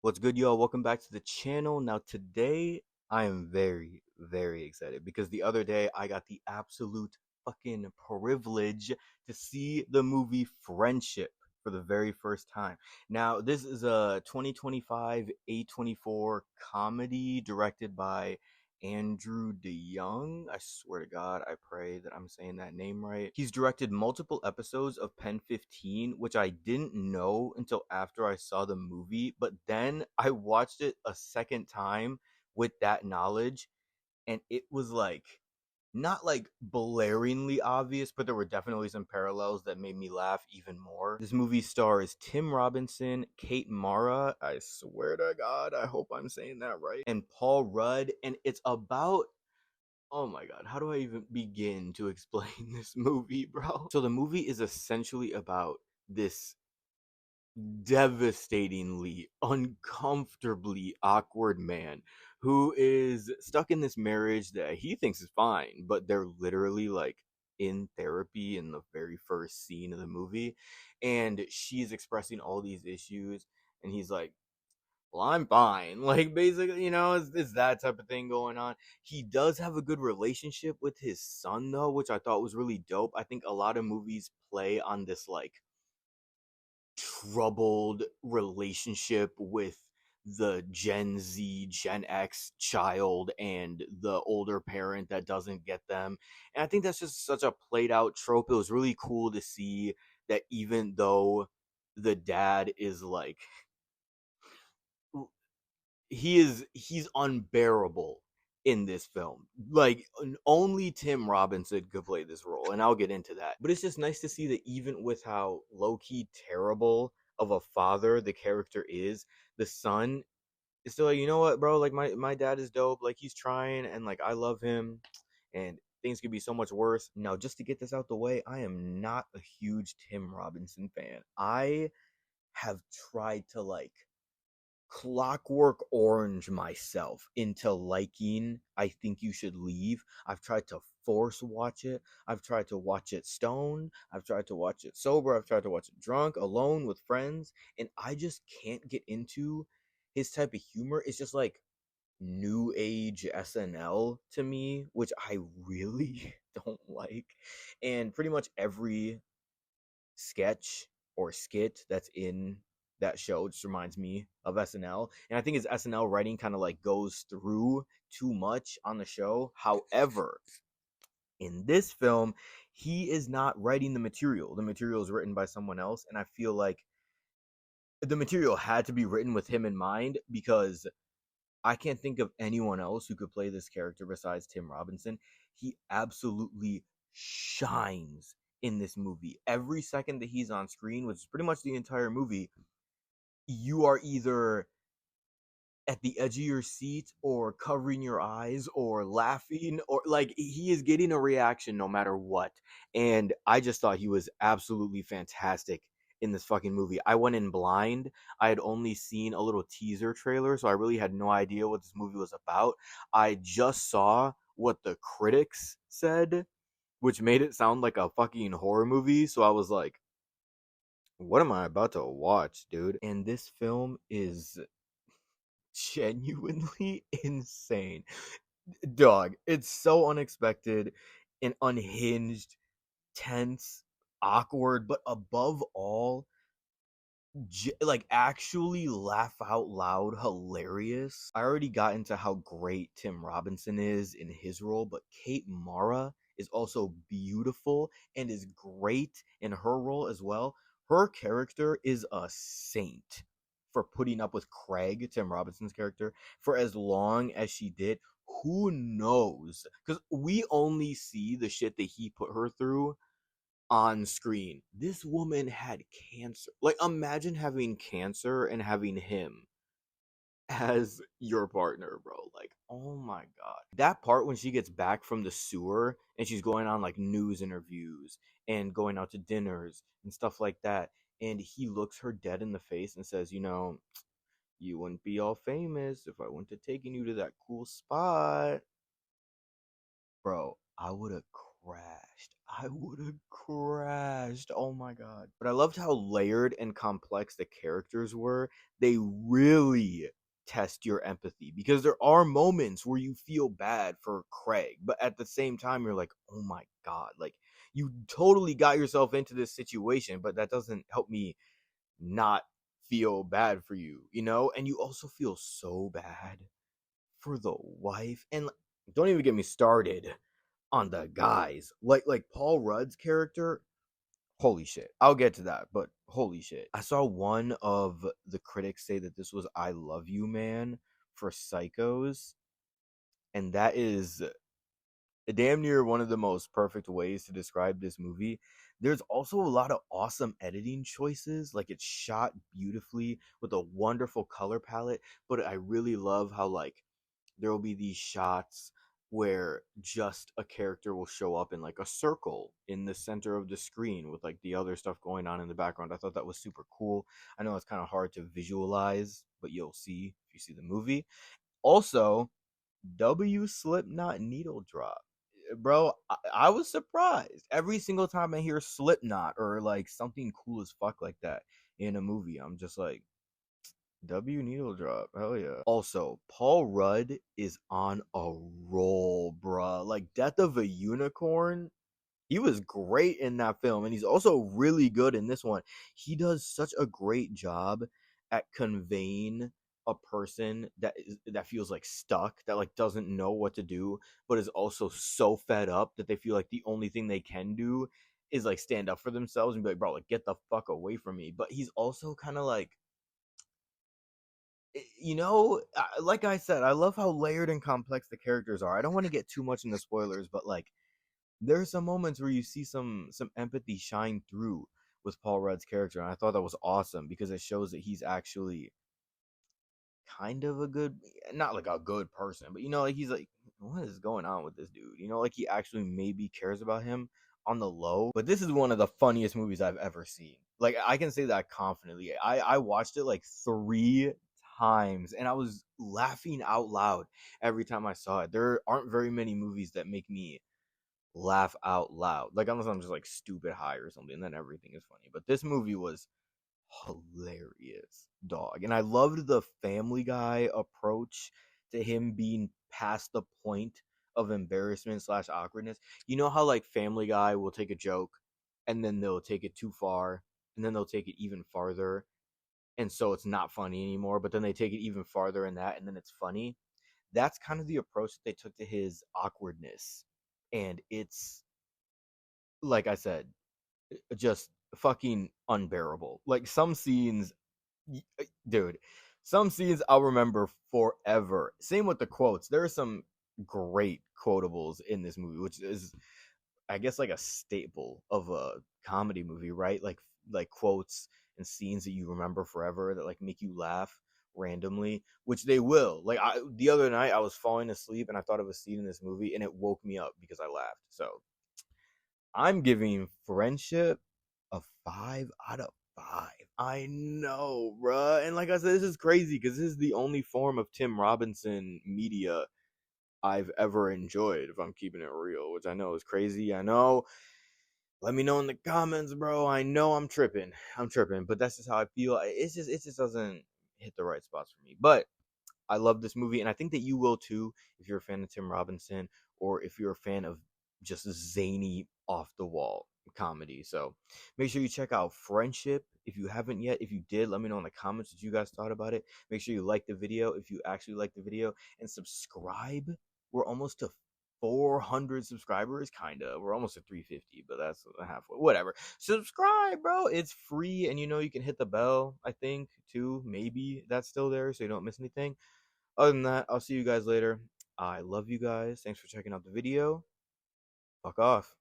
What's good, y'all? Welcome back to the channel. Now, today I am very, very excited because the other day I got the absolute fucking privilege to see the movie Friendship for the very first time. Now, this is a 2025 A24 comedy directed by Andrew DeYoung. I swear to God, I pray that I'm saying that name right. He's directed multiple episodes of Pen 15, which I didn't know until after I saw the movie, but then I watched it a second time with that knowledge, and it was like not like blaringly obvious, but there were definitely some parallels that made me laugh even more. This movie stars Tim Robinson, Kate Mara, I swear to God, I hope I'm saying that right, and Paul Rudd, and it's about, oh my God, how do I even begin to explain this movie, bro? So the movie is essentially about this devastatingly, uncomfortably awkward man who is stuck in this marriage that he thinks is fine, but they're literally like in therapy in the very first scene of the movie. And she's expressing all these issues, and he's like, well, I'm fine. Like, basically, it's that type of thing going on. He does have a good relationship with his son, though, which I thought was really dope. I think a lot of movies play on this, like, troubled relationship with the Gen Z, Gen X child and the older parent that doesn't get them. And I think that's just such a played out trope. It was really cool to see that even though the dad is like, he's unbearable in this film. Like, only Tim Robinson could play this role, and I'll get into that. But it's just nice to see that even with how low-key terrible of a father the character is, the son is still like, you know what, bro, like my dad is dope, like he's trying, and like I love him, and things could be so much worse. Now, just to get this out the way, I am not a huge Tim Robinson fan. I have tried to like Clockwork Orange myself into liking I Think You Should Leave. I've tried to force watch it. I've tried to watch it stoned. I've tried to watch it sober. I've tried to watch it drunk, alone, with friends. And I just can't get into his type of humor. It's just like new age SNL to me, which I really don't like. And pretty much every sketch or skit that's in that show just reminds me of SNL. And I think his SNL writing kind of like goes through too much on the show. However, in this film, he is not writing the material. The material is written by someone else. And I feel like the material had to be written with him in mind because I can't think of anyone else who could play this character besides Tim Robinson. He absolutely shines in this movie. Every second that he's on screen, which is pretty much the entire movie, you are either at the edge of your seat or covering your eyes or laughing, or like he is getting a reaction no matter what. And I just thought he was absolutely fantastic in this fucking movie. I went in blind. I had only seen a little teaser trailer, so I really had no idea what this movie was about. I just saw what the critics said, which made it sound like a fucking horror movie. So I was like, what am I about to watch, dude? And this film is genuinely insane. Dog, it's so unexpected and unhinged, tense, awkward, but above all, like actually laugh out loud hilarious. I already got into how great Tim Robinson is in his role, but Kate Mara is also beautiful and is great in her role as well. Her character is a saint for putting up with Craig, Tim Robinson's character, for as long as she did. Who knows? Because we only see the shit that he put her through on screen. This woman had cancer. Like, imagine having cancer and having him as your partner, bro. Like, oh my God. That part when she gets back from the sewer and she's going on like news interviews and going out to dinners and stuff like that. And he looks her dead in the face and says, you wouldn't be all famous if I went to taking you to that cool spot. Bro, I would have crashed. I would have crashed. Oh my god. But I loved how layered and complex the characters were. They really test your empathy because there are moments where you feel bad for Craig, but at the same time you're like, "Oh my god." Like you totally got yourself into this situation, but that doesn't help me not feel bad for you, you know? And you also feel so bad for the wife. And don't even get me started on the guys. Like Paul Rudd's character, holy shit. I'll get to that, but holy shit. I saw one of the critics say that this was I Love You Man for Psychos, and that is damn near one of the most perfect ways to describe this movie. There's also a lot of awesome editing choices. Like it's shot beautifully with a wonderful color palette, but I really love how like there will be these shots where just a character will show up in like a circle in the center of the screen with like the other stuff going on in the background. I thought that was super cool. I know it's kind of hard to visualize, but you'll see if you see the movie. Also, W Slipknot needle drop. Bro, I was surprised. Every single time I hear Slipknot or like something cool as fuck like that in a movie, I'm just like, W needle drop. Hell yeah. Also, Paul Rudd is on a roll, bruh. Like Death of a Unicorn, he was great in that film, and he's also really good in this one. He does such a great job at conveying a person that feels like stuck, that like doesn't know what to do, but is also so fed up that they feel like the only thing they can do is like stand up for themselves and be like, bro, like get the fuck away from me. But he's also kind of like, like I said, I love how layered and complex the characters are. I don't want to get too much into spoilers, but like there are some moments where you see some empathy shine through with Paul Rudd's character, and I thought that was awesome because it shows that he's actually kind of a good, not like a good person, but like he's like, what is going on with this dude? Like he actually maybe cares about him on the low. But this is one of the funniest movies I've ever seen. Like I can say that confidently. I watched it like 3 times and I was laughing out loud every time I saw it. There aren't very many movies that make me laugh out loud. Like unless I'm just like stupid high or something, then everything is funny. But this movie was hilarious, dog. And I loved the Family Guy approach to him being past the point of embarrassment slash awkwardness. You know how like Family Guy will take a joke and then they'll take it too far and then they'll take it even farther. And so it's not funny anymore, but then they take it even farther in that and then it's funny. That's kind of the approach that they took to his awkwardness. And it's, like I said, just fucking unbearable. Like some scenes, dude, some scenes I'll remember forever. Same with the quotes. There are some great quotables in this movie, which is, I guess, like a staple of a comedy movie, right? Like quotes and scenes that you remember forever that like make you laugh randomly, which they will. Like the other night, I was falling asleep and I thought of a scene in this movie, and it woke me up because I laughed. So I'm giving Friendship a 5 out of 5. I know, bruh. And like I said, this is crazy because this is the only form of Tim Robinson media I've ever enjoyed, if I'm keeping it real, which I know is crazy. I know. Let me know in the comments, bro. I know I'm tripping. I'm tripping, but that's just how I feel. It just doesn't hit the right spots for me. But I love this movie, and I think that you will too if you're a fan of Tim Robinson or if you're a fan of just zany, off the wall comedy. So make sure you check out Friendship if you haven't yet. If you did, let me know in the comments what you guys thought about it. Make sure you like the video if you actually like the video, and subscribe. We're almost to 400 subscribers, kind of. We're almost at 350, but that's halfway. Whatever. Subscribe, bro. It's free, and you can hit the bell, I think, too. Maybe that's still there so you don't miss anything. Other than that, I'll see you guys later. I love you guys. Thanks for checking out the video. Fuck off.